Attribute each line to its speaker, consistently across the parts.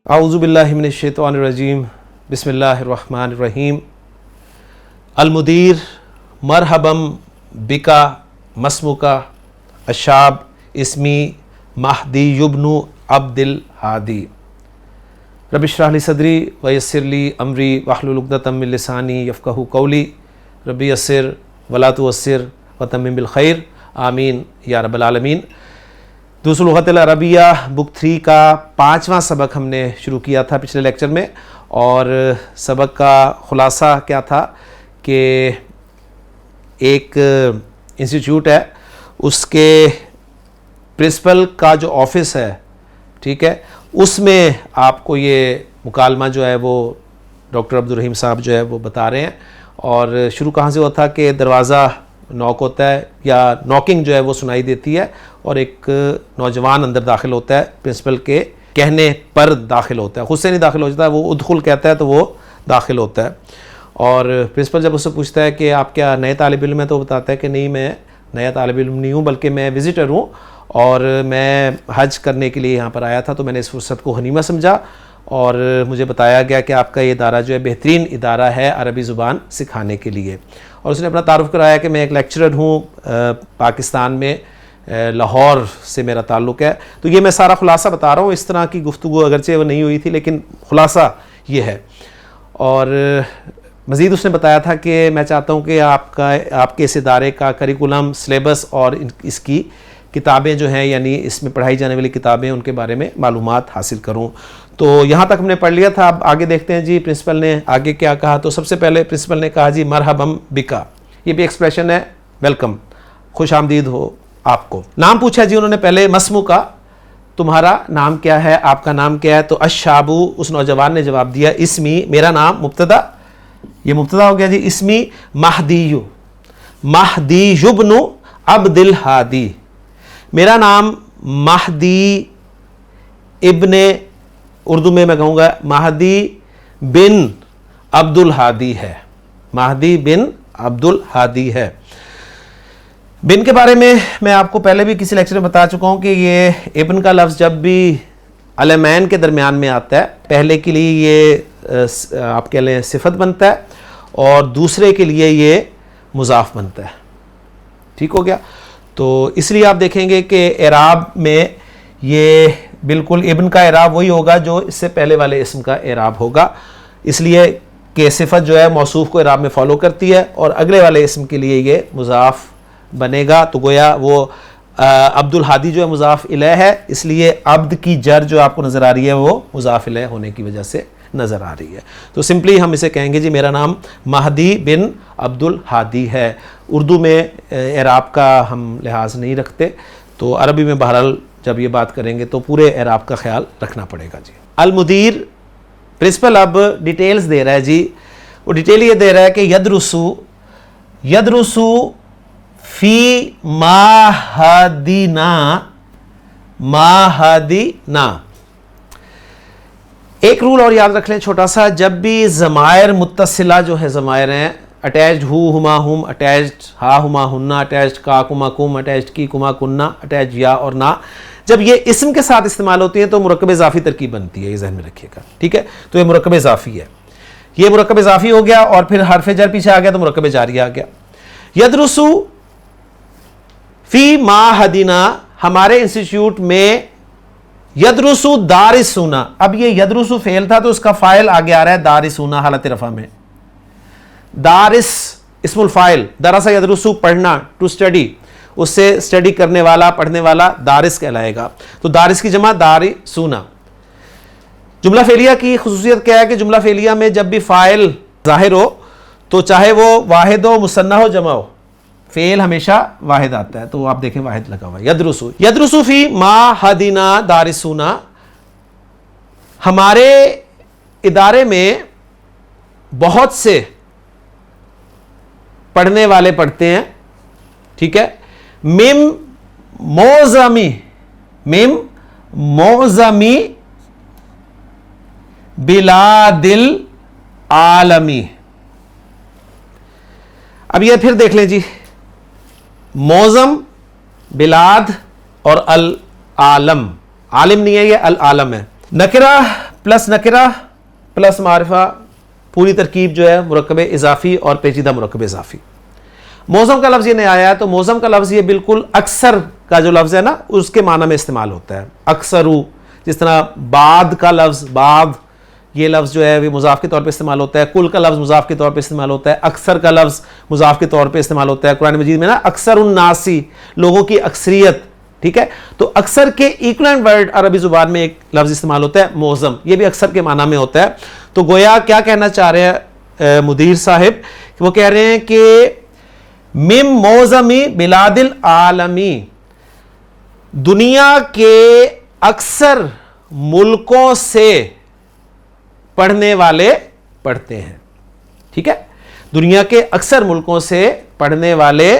Speaker 1: आऊज़ुबिल्लाहि मिनश्शैतानिर्रजीम बिस्मिल्लाहिर्रहमानिर्रहीम। अलमुदीर मरहबम बिका मस्मुका अशाब इस्मी महदी युब्नु अब्दिल हादी रब्बि इश्रह ली सदरी व यस्सिर ली अमरी वहलुल उक़दतम मिन लिसानी यफ़क़हू क़ौली रब्बि यस्सिर वला तुअस्सिर व तम्मिम बिल खैर आमीन या रब्बल आलमीन। दूसरा लुग़तुल अरबिया बुक 3 का 5वां सबक हमने शुरू किया था पिछले लेक्चर में, और सबक का ख़ुलासा क्या था कि एक इंस्टीट्यूट है, उसके प्रिंसिपल का जो ऑफ़िस है, ठीक है, उसमें आपको ये मुकालमा जो है वो डॉक्टर अब्दुल रहीम साहब जो है वो बता रहे हैं। और शुरू कहाँ से हुआ था कि दरवाज़ा नॉक होता है या नॉकिंग जो है वो सुनाई देती है और एक नौजवान अंदर दाखिल होता है, प्रिंसिपल के कहने पर दाखिल होता है, खुद से नहीं दाखिल हो जाता है, वो उदखुल कहता है तो वो दाखिल होता है। और प्रिंसिपल जब उससे पूछता है कि आप क्या नए तालिब इल्म हैं, तो बताता है कि नहीं, मैं नया तालिब इल्म नहीं हूँ, बल्कि मैं विज़िटर हूँ और मैं हज करने के लिए यहाँ पर आया था, तो मैंने इस फुर्सत को गनीमत समझा और मुझे बताया गया कि आपका ये इदारा जो है बेहतरीन इदारा है अरबी ज़ुबान सिखाने के लिए। और उसने अपना तारुफ़ कराया कि मैं एक लेक्चरर हूँ पाकिस्तान में, लाहौर से मेरा ताल्लुक़ है। तो ये मैं सारा ख़ुलासा बता रहा हूँ, इस तरह की गुफ्तगू अगरचे वो नहीं हुई थी, लेकिन ख़ुलासा ये है। और मज़ीद उसने बताया था कि मैं चाहता हूँ कि आपके इस इदारे का करिकुलम, सिलेबस और इसकी किताबें जो हैं, यानी इसमें पढ़ाई जाने वाली किताबें, उनके बारे में मालूमात हासिल करूँ। तो यहाँ तक हमने पढ़ लिया था। अब आगे देखते हैं जी प्रिंसिपल ने आगे क्या कहा। तो सबसे पहले प्रिंसिपल ने कहा जी मरहबम बिका, ये भी एक्सप्रेशन है वेलकम, खुश आमदीद हो आपको। नाम पूछा जी उन्होंने पहले, मस्मू का, तुम्हारा नाम क्या है, आपका नाम क्या है। तो अशाबू, उस नौजवान ने जवाब दिया, इसमी, मेरा नाम, मुब्तदा, ये मुब्तदा हो गया जी, इसमी महदीयु, महदी युब्नु अब्दिल हादी, मेरा नाम महदी इब्ने, उर्दू में मैं कहूँगा महदी बिन अब्दुल हादी है, महदी बिन अब्दुल हादी है। बिन के बारे में मैं आपको पहले भी किसी लेक्चर में बता चुका हूँ कि ये इब्न का लफ्ज़ जब भी अलमैन के दरमियान में आता है, पहले के लिए ये आप कह लें सिफत बनता है और दूसरे के लिए ये मुज़ाफ बनता है, ठीक हो गया। तो इसलिए आप देखेंगे कि एराब में ये बिल्कुल इब्न का एराब वही होगा जो इससे पहले वाले इसम का एराब होगा, इसलिए कि सिफत जो है मौसूफ को एराब में फॉलो करती है और अगले वाले इसम के लिए ये मुज़ाफ बनेगा। तो गोया वो अब्दुल हादी जो है मुज़ाफ इलैह है, इसलिए अब्द की जर जो आपको नज़र आ रही है वो मुज़ाफ इलैह होने की वजह से नज़र आ रही है। तो सिंपली हम इसे कहेंगे जी मेरा नाम महदी बिन अब्दुल हादी है। उर्दू में एराब का हम लिहाज नहीं रखते, तो अरबी में बहरहाल जब ये बात करेंगे तो पूरे एराब का ख्याल रखना पड़ेगा जी। अलमुदीर, प्रिंसिपल अब डिटेल्स दे रहा है जी। वो डिटेल ये दे रहा है कि यदरुसु, यदरुसु फी माहदीना, माहदीना। एक रूल और याद रख लें छोटा सा, जब भी ज़मायर मुत्तसिला जो है, ज़मायर हैं अटैच्ड हु हुमा हुम, अटैच्ड हा हुमा हुन्ना, अटैच्ड का कुमा कुम, अटैच्ड की कुमा कुन्ना, अटैच्ड या और ना, जब ये इसम के साथ इस्तेमाल होती है तो मुरक्कब इज़ाफ़ी तरकीब बनती है, ये ज़हन में रखिएगा, ठीक है। तो ये मुरक्कब इज़ाफ़ी है, ये मुरक्कब इज़ाफ़ी हो गया और फिर हर्फ़ जर पीछे आ गया तो मुरक्कब जारी आ गया। यदरुसु फी माहदीना, हमारे इंस्टीट्यूट में, यदरुसु दारिसूना, अब ये यदरुसु फेल था तो उसका फ़ाइल आगे आ रहा है दारिसूना हालत रफ़ा में। दारिस इस्मुल फ़ाइल, दरसा यदरुसु पढ़ना, टू स्टडी, उससे स्टडी करने वाला, पढ़ने वाला दारिस कहलाएगा। तो दारिस की जमा दारिसूना। जुमला फेलिया की खुसूसियत क्या है कि जुमला फेलिया में जब भी फ़ाइल ज़ाहिर हो तो चाहे वो वाहिद हो, मुसन्ना हो, जमा हो, फेल हमेशा वाहिद आता है। तो आप देखें वाहिद लगा हुआ है, यदरुसु, यदरुसु फी माहदीना दारिसूना, हमारे इदारे में बहुत से पढ़ने वाले पढ़ते हैं, ठीक है। मिम मोज़मी, मिम मोज़मी बिलादिल आलमी। अब ये फिर देख लें जी, मौज़म, बिलाद और अल आलम, आलिम नहीं है, ये अल आलम है। नकरा प्लस नकिरा प्लस मारिफा, पूरी तरकीब जो है मुरक्कब इजाफी और पेचीदा मुरक्कब इजाफी। मौज़म का लफ्ज़ ये नहीं आया है, तो मौज़म का लफ्ज़ ये बिल्कुल अक्सर का जो लफ्ज़ है ना उसके माना में इस्तेमाल होता है। अक्सरू, जिस तरह बाद का लफ्ज़, बाद ये लफ्ज़ जो है वो मुज़ाफ़ के तौर पे इस्तेमाल होता है, कुल का लफ्ज़ मुज़ाफ़ के तौर पे इस्तेमाल होता है, अक्सर का लफ्ज़ मुज़ाफ़ के तौर पे इस्तेमाल होता है। कुरान मजीद में ना अक्सर उन्नासी, लोगों की अक्सरियत, ठीक है। तो अक्सर के इक्वलेंट वर्ड अरबी ज़ुबान में एक लफ्ज़ इस्तेमाल होता है मौज़म, ये भी अक्सर के माना में होता है। तो गोया क्या कहना चाह रहे हैं मुदीर साहिब, वो कह रहे हैं कि मिम मौज़मी बिलादिल आलमी, दुनिया के अक्सर मुल्कों से पढ़ने वाले पढ़ते हैं, ठीक है। दुनिया के अक्सर मुल्कों से पढ़ने वाले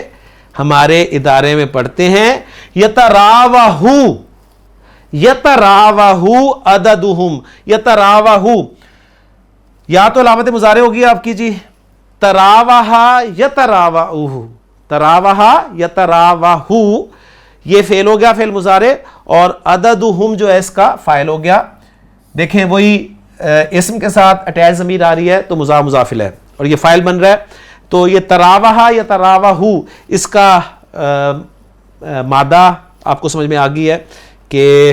Speaker 1: हमारे इदारे में पढ़ते हैं। यतरावाहू, यतरावाहू अददुहुम, यतरावाहू या तो अलामत मुजारे होगी आपकी जी, तरावाहा यतरावाहू, तरावाहा यतरावाहू, ये फेल हो गया, फेल मुजारे, और अददुहुम जो है इसका फाइल हो गया। देखें वही इसम के साथ अटैच ज़मीर आ रही है तो मुज़ाफ मुज़ाफिल है और ये फाइल बन रहा है। तो ये तरावाहा या तरावाहू, इसका मादा आपको समझ में आ गई है कि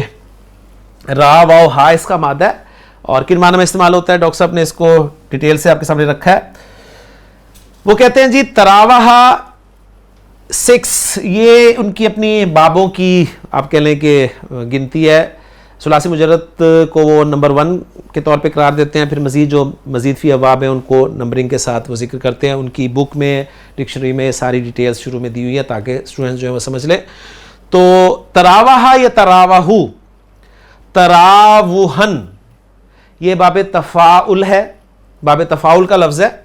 Speaker 1: रा वाव हा इसका मादा है और किन माना में इस्तेमाल होता है। डॉक्टर साहब ने इसको डिटेल से आपके सामने रखा है। वो कहते हैं जी तरावाहा 6, ये उनकी अपनी बाबों की आप कह लें कि गिनती है। सुलासी मुजरद को वो नंबर 1 के तौर पे करार देते हैं, फिर मज़ीद जो मज़ीद फ़ी अवाब हैं उनको नंबरिंग के साथ वो जिक्र करते हैं। उनकी बुक में, डिक्शनरी में सारी डिटेल्स शुरू में दी हुई है ताकि स्टूडेंट्स जो है वो समझ लें। तो तरावाहा या तरावाहू, तरावुहन, ये बाब तफ़ाउल है, बाब तफ़ाउल का लफ्ज़ है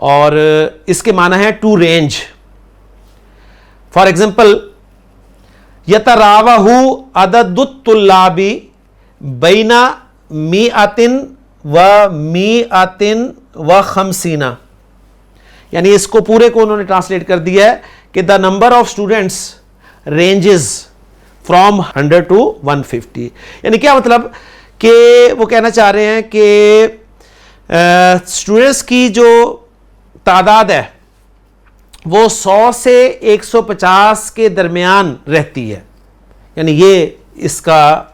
Speaker 1: और इसके माना है टू रेंज। फॉर एग्जाम्पल यतरावाहू अददुत्तुल्लाबी बैना मीअतिन व खमसीना, यानी इसको पूरे को उन्होंने ट्रांसलेट कर दिया है कि the number of students ranges from 100 to 150। यानी क्या मतलब कि वो कहना चाह रहे हैं कि स्टूडेंट्स की जो तादाद है वो 100 से 150 के दरमियान रहती है। यानी ये इसका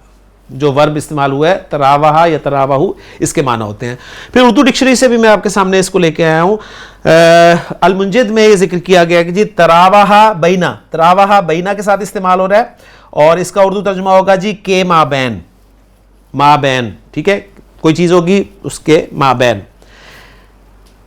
Speaker 1: जो वर्ब इस्तेमाल हुआ है तरावाहा या तरावाहू, इसके माना होते हैं। फिर उर्दू डिक्शनरी से भी मैं आपके सामने इसको लेके आया हूँ। अल-मुंजिद में ये जिक्र किया गया कि जी तरावाहा बैना, तरावाहा बैना के साथ इस्तेमाल हो रहा है और इसका उर्दू तर्जुमा होगा जी के माबैन, माबैन, ठीक है। कोई चीज़ होगी उसके माबैन,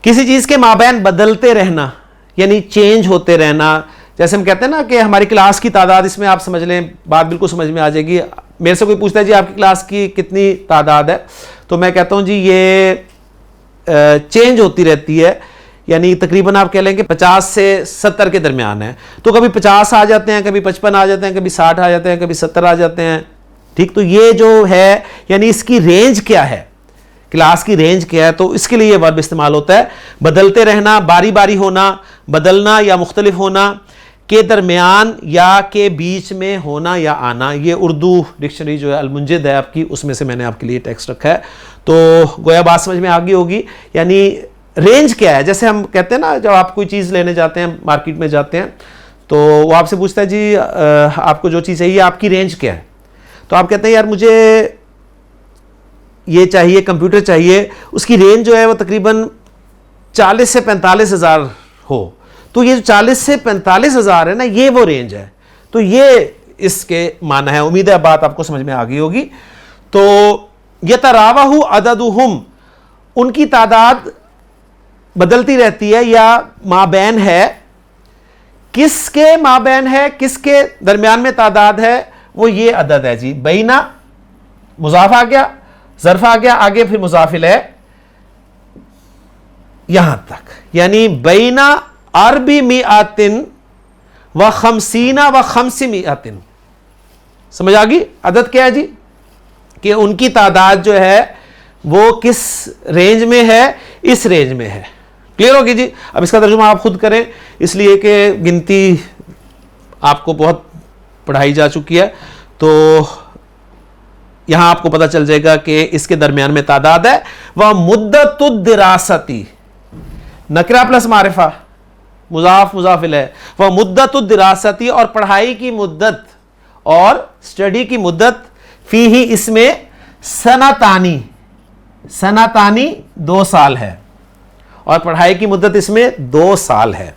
Speaker 1: किसी चीज़ के माबैन बदलते रहना यानी चेंज होते रहना। जैसे हम कहते हैं ना कि हमारी क्लास की तादाद, इसमें आप समझ लें, बात बिल्कुल समझ में आ जाएगी। मेरे से कोई पूछता है जी आपकी क्लास की कितनी तादाद है, तो मैं कहता हूँ जी ये चेंज होती रहती है, यानी तकरीबन आप कह लेंगे 50 से 70 के दरमियान है। तो कभी 50 आ जाते हैं, कभी 55 आ जाते हैं, कभी 60 आ जाते हैं, कभी 70 आ जाते हैं, ठीक। तो ये जो है यानी इसकी रेंज क्या है, क्लास की रेंज क्या है, तो इसके लिए वर्ब इस्तेमाल होता है। बदलते रहना, बारी बारी होना, बदलना या मुख्तलिफ होना, के दरमियान या के बीच में होना या आना। ये उर्दू डिक्शनरी जो है अल-मुंजिद है आपकी, उसमें से मैंने आपके लिए टेक्स्ट रखा है। तो गोया बात समझ में आ गई होगी। यानी रेंज क्या है, जैसे हम कहते हैं ना जब आप कोई चीज़ लेने जाते हैं, मार्केट में जाते हैं, तो वो आपसे पूछता है जी आपको जो चीज़ चाहिए आपकी रेंज क्या है। तो आप कहते हैं यार मुझे ये चाहिए, कंप्यूटर चाहिए, उसकी रेंज जो है वो तकरीबन 40 से 45 हज़ार हो। तो ये जो 40 से 45 हज़ार है ना, ये वो रेंज है। तो ये इसके माना है। उम्मीद है बात आपको समझ में आ गई होगी। तो यतरावाहू अददुहुम, उनकी तादाद बदलती रहती है या माबैन है। किसके माबैन है, किसके दरमियान में तादाद है, वो ये अदद है जी। बैना मुजाफ आ गया, ज़र्फ आ गया, आगे फिर मुजाफिल है यहां तक, यानी बैना अरबी मिआतिन व खमसीना व खमसी मिआतिन। समझ आ गई अदद क्या है जी, कि उनकी तादाद जो है वो किस रेंज में है, इस रेंज में है। क्लियर होगी जी। अब इसका तर्जुमा आप खुद करें, इसलिए कि गिनती आपको बहुत पढ़ाई जा चुकी है। तो यहां आपको पता चल जाएगा कि इसके दरमियान में तादाद है। वह मुद्दतुद दिरासती, नकरा प्लस मारिफा, मुजाफ मुजाफिल है। वह मुद्दतुद दिरासती, और पढ़ाई की मुद्दत और स्टडी की मुद्दत, फी ही इसमें सनातानी, सनातानी 2 साल है, और पढ़ाई की मुद्दत इसमें 2 साल है।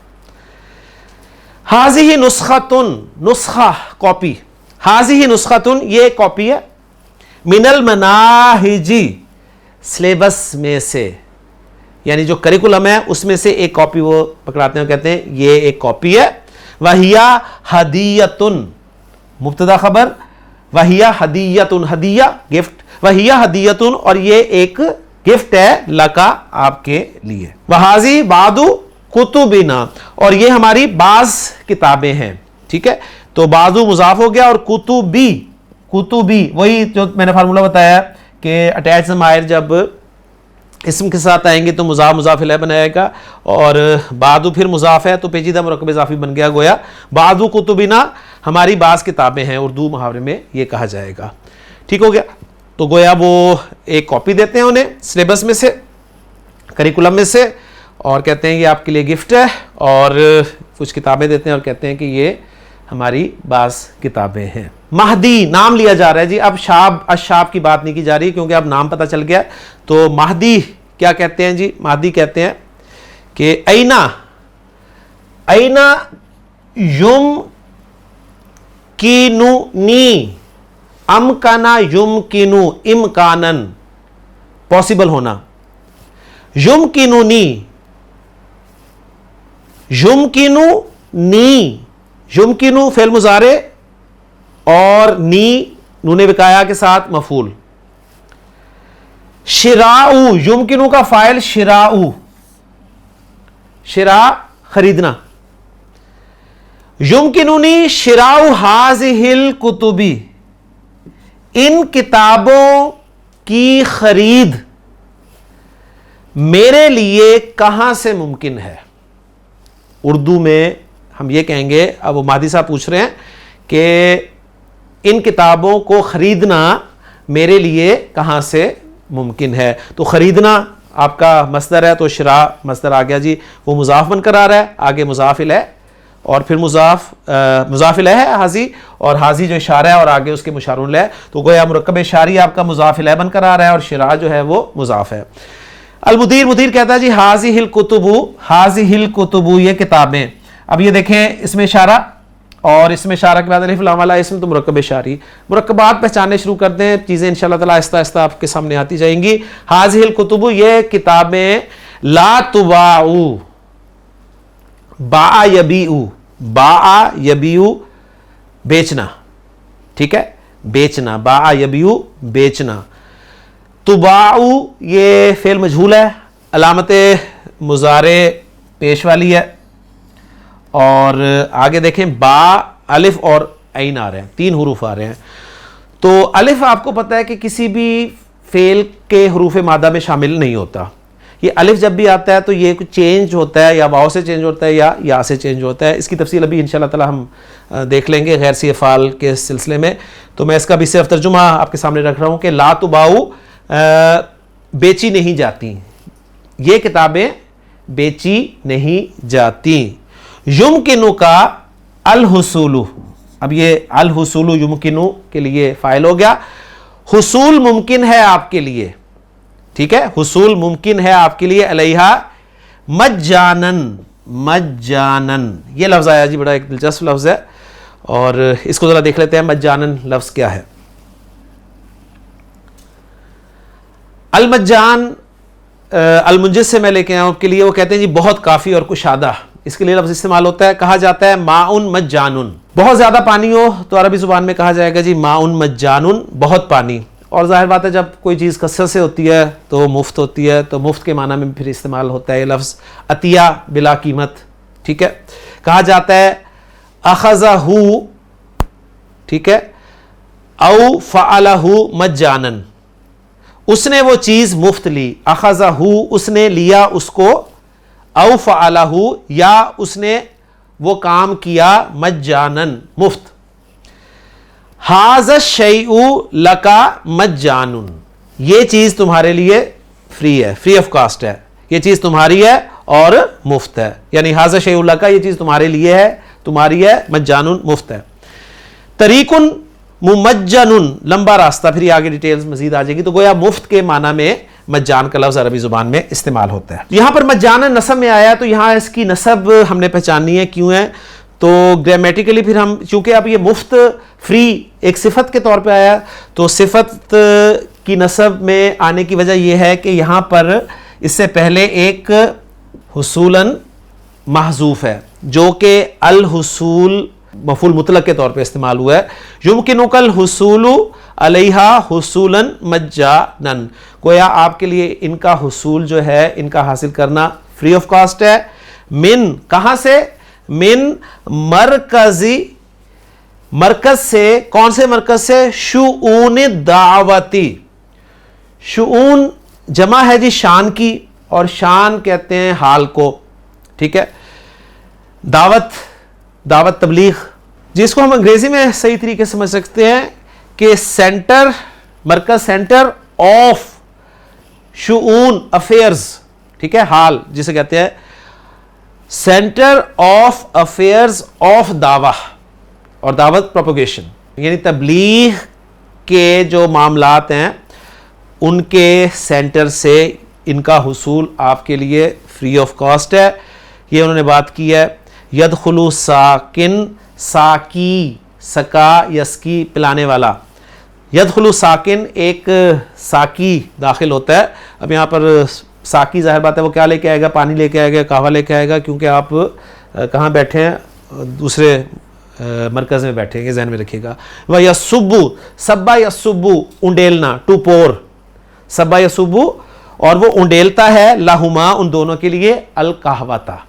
Speaker 1: हाजी ही नुस्खतुन, नुस्खा कॉपी, हाजी ही नुस्खतुन ये कॉपी है, मिनल मनाहिजी सिलेबस में से, यानी जो करिकुलम है उसमें से एक कॉपी वो पकड़ाते हैं, कहते हैं ये एक कॉपी है। वहिया हदीयतुन, मुब्तदा खबर, वहिया हदीयतुन, हदिया गिफ्ट, वहिया हदीयतुन, और ये एक गिफ्ट है लका आपके लिए। वहाजी बादू कुतुबिना, और ये हमारी बाज किताबें हैं, ठीक है। तो बाजू मुजाफ हो गया, और कुतुबी, कुतुबी वही जो मैंने फार्मूला बताया कि अटैच ज़माइर जब इसम के साथ आएंगे तो मुजाफ मुजाफ इलैह बनाएगा, और बादू फिर मुजाफ है तो पेचीदा मुरक्कब इज़ाफ़ी बन गया। गोया बादू कुतुबिना हमारी बाज़ किताबें हैं, उर्दू मुहावरे में ये कहा जाएगा, ठीक हो गया। तो गोया वो एक कॉपी देते हैं उन्हें सिलेबस में से, करिकुलम में से, और कहते हैं ये आपके लिए गिफ्ट है, और कुछ किताबें देते हैं और कहते हैं कि ये हमारी बाज़ किताबें हैं। महदी नाम लिया जा रहा है जी, अब शाब अशाब की बात नहीं की जा रही क्योंकि अब नाम पता चल गया। तो महदी क्या कहते हैं जी, महदी कहते हैं कि ऐना, ऐना युम कीनु नी, अमकाना युम कीनु, इमकानन पॉसिबल होना, युम कीनु नी, युम कीनु नी, युमकिनु फेल मुजारे, और नी नूने विकाया के साथ मफूल। शिराऊ, युमकिनु का फाइल शिराऊ, शिरा खरीदना। युमकिनुनी शिराऊ हाज़िहिल कुतुबी, इन किताबों की खरीद मेरे लिए कहां से मुमकिन है। उर्दू में हम ये कहेंगे, अब वो मादी साहब पूछ रहे हैं कि इन किताबों को खरीदना मेरे लिए कहां से मुमकिन है। तो खरीदना आपका मस्दर है, तो शिरा मस्दर आ गया जी, वो मुजाफ बनकर आ रहा है, आगे मुजाफ इलैह, और फिर मुजाफ इलैह है हाजी, और हाजी जो इशारा है और आगे उसके मुशारुन इलैह, तो गोया मुरक्कब इशारी आपका मुजाफ इलैह बनकर आ रहा है, और शिरा जो है वो मुजाफ है। अल मुदीर, मुदीर कहता है जी हाज़िहिल कुतुबु, हाज़िहिल कुतुबु ये किताबें। अब ये देखें इसमें इशारा, और इसमें इशारा के बाद अलिफ लाम वाला, इसमें तो मुरक्कब इशारी। मुरक्कबात पहचानने शुरू करते हैं, चीज़ें इंशाअल्लाह ताला आहिस्ता आहिस्ता आपके सामने आती जाएंगी। हाज़िहिल कुतुबु ये किताबें, ला तुबाऊ, बा यबीउ, बा यबीउ बेचना, ठीक है, बेचना, बा यबीउ बेचना। तुबाऊ ये फेल मजहूल है, अलामत मुजारे पेश वाली है, और आगे देखें बा अलिफ और ऐन आ रहे हैं, 3 हरूफ आ रहे हैं। तो अलिफ आपको पता है कि किसी भी फेल के हरूफ मादा में शामिल नहीं होता। ये अलिफ जब भी आता है तो ये कुछ चेंज होता है, या वाव से चेंज होता है या से चेंज होता है। इसकी तफसील अभी इंशाअल्लाह ताला हम देख लेंगे गैर सी अफ़ाल के सिलसिले में। तो मैं इसका भी सिर्फ तर्जुमा आपके सामने रख रहा हूँ कि ला तुबाऊ बेची नहीं जाती, ये किताबें बेची नहीं जाती। युमकिनु का अल हुसूलु, अब ये अल हुसूलु युमकिनु के लिए फाइल हो गया। हुसूल मुमकिन है आपके लिए, ठीक है, हुसूल मुमकिन है आपके लिए। अलैहा मज्जानन, मज्जानन ये लफ्ज़ आया जी, बड़ा एक दिलचस्प लफ्ज़ है, और इसको ज़रा देख लेते हैं मज्जानन लफ्ज़ क्या है। अल मज्जान अल मुंजिस से मैं लेके आया हूं आपके लिए, वो कहते हैं जी बहुत काफ़ी और कुशादा, इसके लिए लफ्ज़ इस्तेमाल होता है, कहा जाता है माउन मज्जानुन, बहुत ज़्यादा पानी हो तो अरबी ज़ुबान में कहा जाएगा जी माउन मज्जानुन, बहुत पानी। और जाहिर बात है जब कोई चीज़ कसरत से होती है तो मुफ्त होती है, तो मुफ्त के माना में फिर इस्तेमाल होता है ये लफ्ज़ अतिया बिला कीमत, ठीक है। कहा जाता है अखज़हू, ठीक है, औ फ़अलहू मज्जानन, उसने वो चीज़ मुफ्त ली। अखज़हू उसने लिया उसको, औ फ़अलहू या उसने वो काम किया, मज्जानन मुफ्त। हाज़ा शैउ लका मज्जानुन, ये चीज तुम्हारे लिए फ्री है, फ्री ऑफ कॉस्ट है, ये चीज तुम्हारी है और मुफ्त है। यानी हाज़ा शैउ लका, ये चीज तुम्हारे लिए है, तुम्हारी है, मज्जानुन मुफ्त है। तरीकुन मुमज्जनुन, लंबा रास्ता, फिर आगे डिटेल्स मजीद आ जाएगी। तो गोया मुफ्त के माना में मज्जान का लफ्ज अरबी जुबान में इस्तेमाल होता है। यहां पर मज्जान नसब में आया, तो यहां इसकी नसब हमने पहचाननी है क्यों है। तो ग्रामेटिकली फिर हम, चूंकि अब ये मुफ्त फ्री एक सिफत के तौर पे आया, तो सिफत की नसब में आने की वजह यह है कि यहां पर इससे पहले एक हुसूलन महजूफ है जो कि अल हुसूल मफूल मुतलक के तौर पे इस्तेमाल हुआ है। युमकिनुकल हुसूलु अलैहा हुसूलन मज्जानन, गोया आपके लिए इनका हुसूल जो है, इनका हासिल करना फ्री ऑफ कॉस्ट है। मिन, कहां से? मिन मरकजी, मरकज से, कौन से मरकज से? शुऊन दावती, शुऊन जमा है जी शान की, और शान कहते हैं हाल को, ठीक है। दावत, दावत तबलीग, जिसको हम अंग्रेजी में सही तरीके से समझ सकते हैं कि सेंटर, मरकज सेंटर ऑफ शुऊन अफेयर्स, ठीक है, हाल जिसे कहते हैं सेंटर ऑफ अफेयर्स ऑफ दावा और दावत प्रोपोगेशन, यानी तबलीग के जो मामलात हैं उनके सेंटर से इनका हुसूल आपके लिए फ्री ऑफ कॉस्ट है। ये उन्होंने बात की है। यदखुलु साकिन, साकी, सका यसकी पिलाने वाला, यदखुलु साकिन, एक साकी दाखिल होता है। अब यहाँ पर साकी जाहिर बात है वो क्या लेके आएगा? पानी लेके आएगा, कहवा लेके आएगा, क्योंकि आप कहाँ बैठे हैं? दूसरे मरकज़ में बैठे हैं, जहन में रखिएगा। वह यस्सुब्बु, सब्बा यस्सुब्बु, उंडेलना, टू पोर, सब्बा यस्सुब्बु, और वो उंडेलता है, लाहुमा, उन दोनों के लिए, अल कहवता,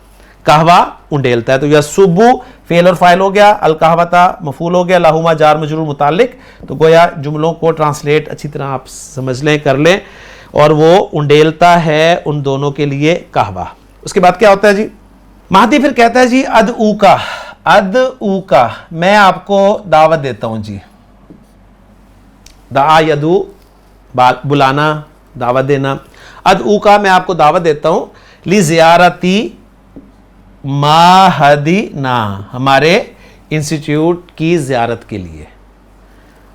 Speaker 1: कहवा उंडेलता है। तो यस्सुब्बु फेल और फाइल हो गया, अल कहवता मफूल हो गया, लाहुमा जार मजरूर मुतालिक। तो गोया जुमलों को ट्रांसलेट अच्छी तरह आप समझ लें, कर लें। और वो उंडेलता है उन दोनों के लिए कहवा। उसके बाद क्या होता है जी? महदी फिर कहता है जी अद ऊका, अद ऊका, मैं आपको दावत देता हूं जी। दा यदू, बुलाना, दावत देना। अद ऊका, मैं आपको दावत देता हूं, ली ज़ियारती माहदीना, हमारे इंस्टीट्यूट की ज़ियारत के लिए।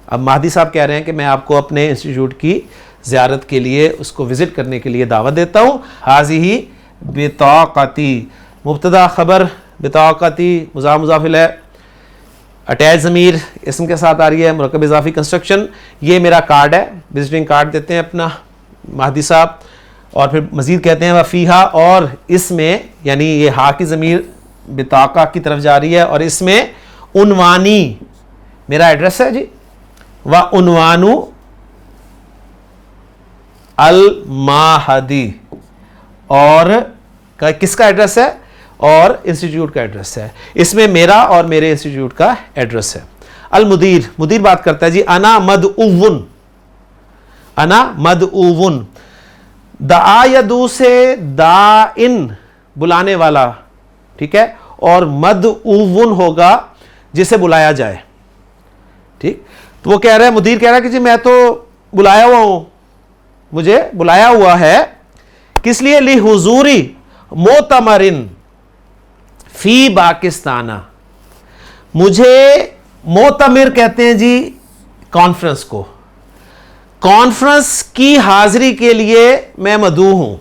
Speaker 1: अब महदी साहब कह रहे हैं कि मैं आपको अपने इंस्टीट्यूट की ज़ियारत के लिए, उसको विज़िट करने के लिए दावत देता हूँ। हाज़िही बिताक़ती, मुब्तदा ख़बर, बिताक़ती मुज़ाफ़ मुज़ाफ़िल है, अटैच ज़मीर इसम के साथ आ रही है, मुरक्कब इज़ाफ़ी कंस्ट्रक्शन। ये मेरा कार्ड है, विजिटिंग कार्ड देते हैं अपना महदी साहब। और फिर मज़ीद कहते हैं वफ़ीहा, और इसमें, यानी ये हा की ज़मीर बिताक़ा की तरफ जा रही है, और इसमें उन्वानी, मेरा एड्रेस है जी, व उन्वानु अल माहदी, और किसका एड्रेस है? और इंस्टीट्यूट का एड्रेस है। इसमें मेरा और मेरे इंस्टीट्यूट का एड्रेस है। अल मुदीर, मुदीर बात करता है जी, अना मदउवन, अना मदउवन, दायदू से दाइन, बुलाने वाला, ठीक है, और मदउवन होगा जिसे बुलाया जाए, ठीक। तो वो कह रहा है, मुदीर कह रहा है कि जी मैं तो बुलाया हुआ हूं, मुझे बुलाया हुआ है, किस लिए? ली हुजूरी मोतमरिन फी पाकिस्ताना, मुझे मोतमिर कहते हैं जी कॉन्फ्रेंस को, कॉन्फ्रेंस की हाजिरी के लिए मैं मदऊ हूं,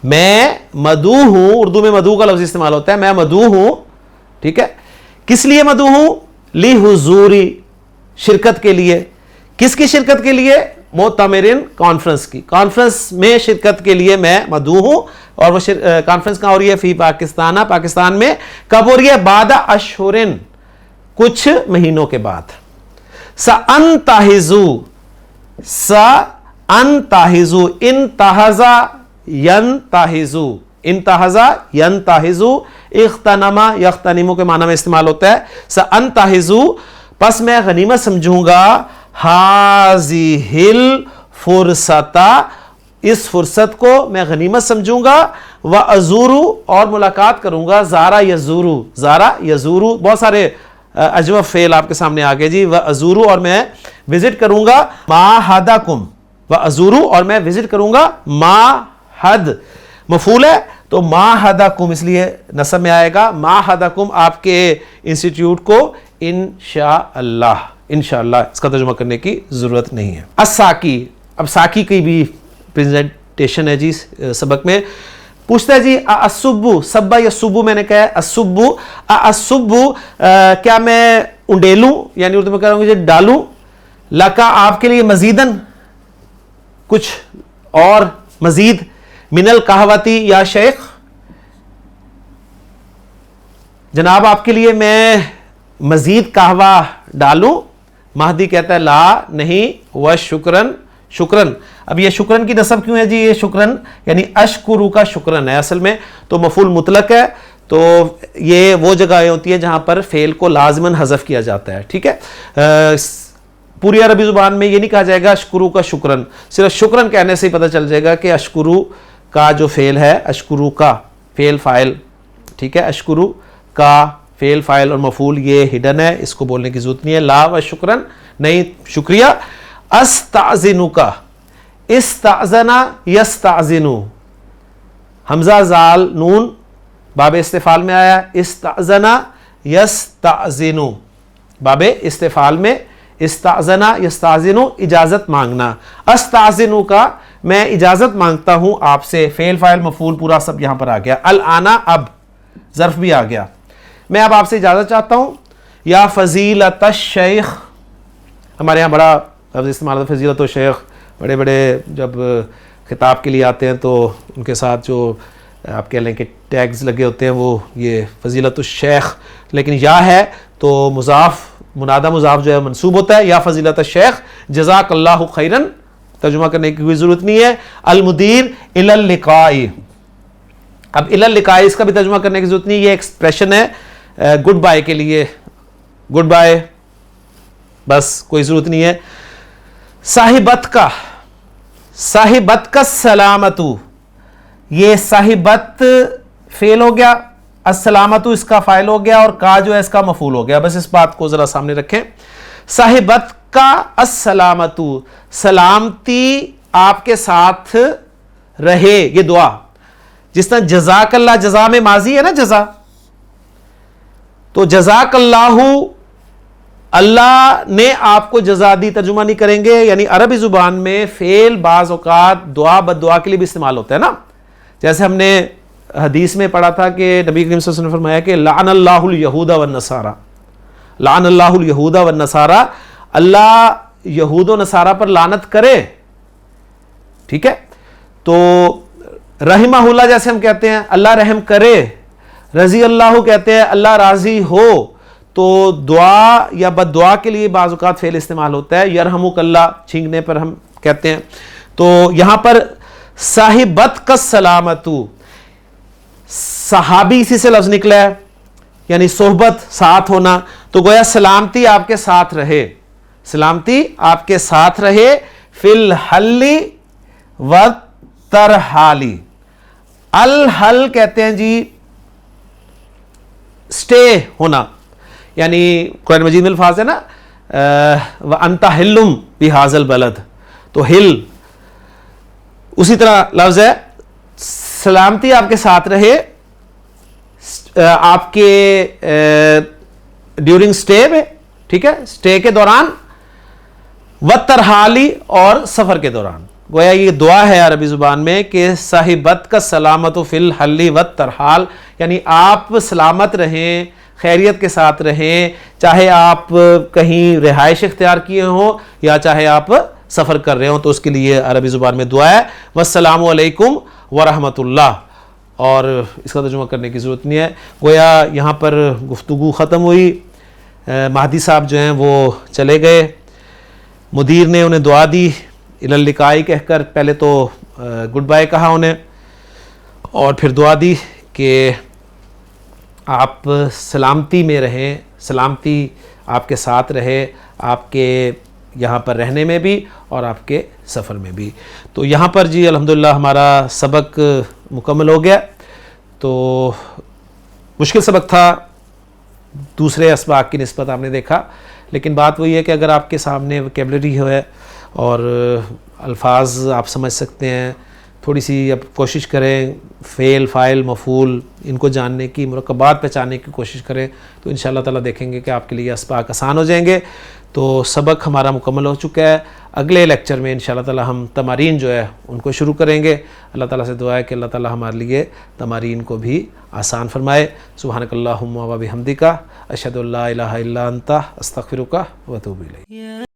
Speaker 1: मैं मदऊ हूं, उर्दू में मदऊ का लफ्ज इस्तेमाल होता है, मैं मदऊ हूं, ठीक है। किस लिए मदऊ हूं? ली हुजूरी, शिरकत के लिए। किसकी शिरकत के लिए? मोतमिरिन, कॉन्फ्रेंस की, कॉन्फ्रेंस में शिरकत के लिए मैं मदऊ हूं। और वो कॉन्फ्रेंस कहां हो रही है? फी पाकिस्तान, पाकिस्तान में। कब हो रही है? बादा अशहुरिन, कुछ महीनों के बाद। सअंतहिजु, सअंतहिजु, इंतहजा यंतहिजु, इंतहजा यंतहिजु, इख्तनमा यख्तनिमु के माना में इस्तेमाल होता है। सअंतहिजु, बस मैं गनीमत समझूंगा, हाज़िहिल फुरसता, इस फुर्सत को मैं गनीमत समझूंगा। व अजूरू, और मुलाकात करूंगा, ज़ारा यजूरू, ज़ारा यजूरू, बहुत सारे अजवफ फेल आपके सामने आ गया जी। व अजूरू, और मैं विजिट करूंगा, माहदाकुम, व अजूरू, और मैं विजिट करूंगा, माहद मफूल है तो माहदाकुम इसलिए नसब में आएगा, माहदाकुम आपके इंस्टीट्यूट को इंशाअल्लाह। इंशाअल्लाह इसका तर्जुमा करने की ज़रूरत नहीं है। अस्साकी, अब साकी की भी प्रेजेंटेशन है जी सबक में। पूछता है जी असुब्बु, सब्बा या सुब्बु, मैंने कहा है असुब्बु, असुब्बु क्या मैं उंडेलूं, यानी उर्दू में कह रहा हूँ जी डालूं, लका आपके लिए मजीदन कुछ और मजीद, मिनल कहवती या शेख, जनाब आपके लिए मैं मजीद कहवा डालूं। महदी कहता है ला नहीं, व शुक्रन, शुक्रन। अब ये शुक्रन की नसब क्यों है जी, ये शुक्रन यानी अशकुरु का शुक्रन है असल में, तो मफूल मुतलक है, तो ये वो जगह होती है जहां पर फेल को लाजमन हज़फ किया जाता है। ठीक है, पूरी अरबी जुबान में ये नहीं कहा जाएगा अशकुरु का शुक्रन, सिर्फ शुक्रन कहने से ही पता चल जाएगा कि अशकुरु का जो फेल है, अशकुरु का फेल फाइल, ठीक है, अशकुरु का फेल फाइल और मफूल ये हिडन है, इसको बोलने की जरूरत नहीं है। ला व शुक्रन नहीं, शुक्रिया। अस्ताज़िनु का, इस्ताज़ना यस्ताज़िनु, हमजा जाल नून बाबे इस्तिफाल में आया, इस्ताज़ना यस्ताज़िनु, बाबे इस्तिफाल में, इस्ताज़ना यस्ताज़िनु इजाज़त मांगना। अस्ताज़िनु का मैं इजाज़त मांगता हूं आपसे, फेल फाइल मफूल पूरा सब यहां पर आ गया। अल आना अब ज़र्फ भी आ गया, मैं अब आपसे इजाज़त चाहता हूं। या फजीलत शेख, हमारे यहाँ बड़ा लफ्ज़ इस्तेमाल होता है फजीलत शेख, बड़े बड़े जब खिताब के लिए आते हैं तो उनके साथ जो आप कह लें कि टैग्स लगे होते हैं वो ये फजीलत शेख, लेकिन या है तो मुज़ाफ मुनादा मुज़ाफ जो है मंसूब होता है, या फजीलत शेख जज़ाकल्लाहु खैरन, तर्जुमा करने की कोई ज़रूरत नहीं है। अल मुदीर इलल लिकाई, अब इलल लिकाई इसका भी तर्जुमा करने की ज़रूरत नहीं, ये एक्सप्रेशन है गुड बाय के लिए, गुड बाय, बस कोई ज़रूरत नहीं है। साहिबत का, साहिबत का सलामतु, ये साहिबत फेल हो गया, अस्सलामतु इसका फाइल हो गया, और का जो है इसका मफूल हो गया, बस इस बात को जरा सामने रखें। साहिबत का अस्सलामतु, सलामती आपके साथ रहे, ये दुआ, जिस तरह जज़ाकल्लाह, जज़ा में माजी है ना जज़ा, तो जज़ाकल्लाहु अल्लाह ने आपको जज़ा दी, तर्जुमा नहीं करेंगे, यानी अरबी जुबान में फेल बाज़ औक़ात दुआ बद्दुआ के लिए भी इस्तेमाल होता है ना, जैसे हमने हदीस में पढ़ा था कि नबी करीम सल्लल्लाहु अलैहि वसल्लम ने फरमाया कि लानल्लाहुल यहूदा वन नसारा, लानल्लाहुल यहूदा वन नसारा, अल्लाह यहूद व नसारा पर लानत करे। ठीक है, तो रहिमहुल्लाह जैसे हम कहते हैं अल्लाह रहम करे, रजी अल्लाह कहते हैं अल्लाह राजी हो, तो दुआ या बद्दुआ के लिए बाज़ औक़ात फेल इस्तेमाल होता है। यरहमुकल्लाह छींकने पर हम कहते हैं, तो यहां पर साहिबत का सलामतु, सहाबी इसी से लफ्ज़ निकला है, यानी सोहबत साथ होना, तो गोया सलामती आपके साथ रहे, सलामती आपके साथ रहे, फिल हल्ली व तरहाली। अल हल कहते हैं जी स्टे होना, यानी कुरान मजीद में अल्फाज है ना व अंता हिल्लुम बिहाज़ल बलद, तो हिल उसी तरह लफ्ज़ है, सलामती आपके साथ रहे आपके ड्यूरिंग स्टे में, ठीक है, स्टे के दौरान, व तरहाली और सफ़र के दौरान। गोया ये दुआ है अरबी ज़ुबान में कि साहिबत का सलामत फिल हल्ली व तरहाल, यानी आप सलामत रहें, खैरियत के साथ रहें, चाहे आप कहीं रिहाइश इख्तियार किए हों या चाहे आप सफ़र कर रहे हो, तो उसके लिए अरबी ज़ुबान में दुआ है वस्सलामु अलैकुम व रहमतुल्लाह, और इसका तर्जुमा करने की ज़रूरत नहीं है। गोया यहाँ पर गुफ्तगू ख़त्म हुई, महदी साहब जो हैं वो चले गए, मुदीर ने उन्हें दुआ दी इलल लिकाई कहकर, पहले तो गुड बाय कहा उन्हें और फिर दुआ दी कि आप सलामती में रहें, सलामती आपके साथ रहे, आपके यहाँ पर रहने में भी और आपके सफ़र में भी। तो यहाँ पर जी अल्हम्दुलिल्लाह हमारा सबक मुकम्मल हो गया। तो मुश्किल सबक था, दूसरे असबाक की निस्बत आपने देखा। लेकिन बात वही है कि अगर आपके सामने वोकेबलरी है और अल्फाज आप समझ सकते हैं, थोड़ी सी अब कोशिश करें फ़ेल फ़ाइल मफ़ूल इनको जानने की, मुरक्कबात पहचानने की कोशिश करें, तो इंशाअल्लाह ताला देखेंगे कि आपके लिए असबाक आसान हो जाएंगे। तो सबक हमारा मुकम्मल हो चुका है। अगले लेक्चर में इंशाअल्लाह ताला हम तमारीन जो है उनको शुरू करेंगे। अल्लाह ताला से दुआ है कि अल्लाह ताला हमारे लिए तमारीन को भी आसान फरमाए। सुब्हानकल्लाहुम्मा व बिहम्दिका अशहदु अल्ला इलाहा इल्ला अंता अस्तगफिरुका व अतूबु इलैक।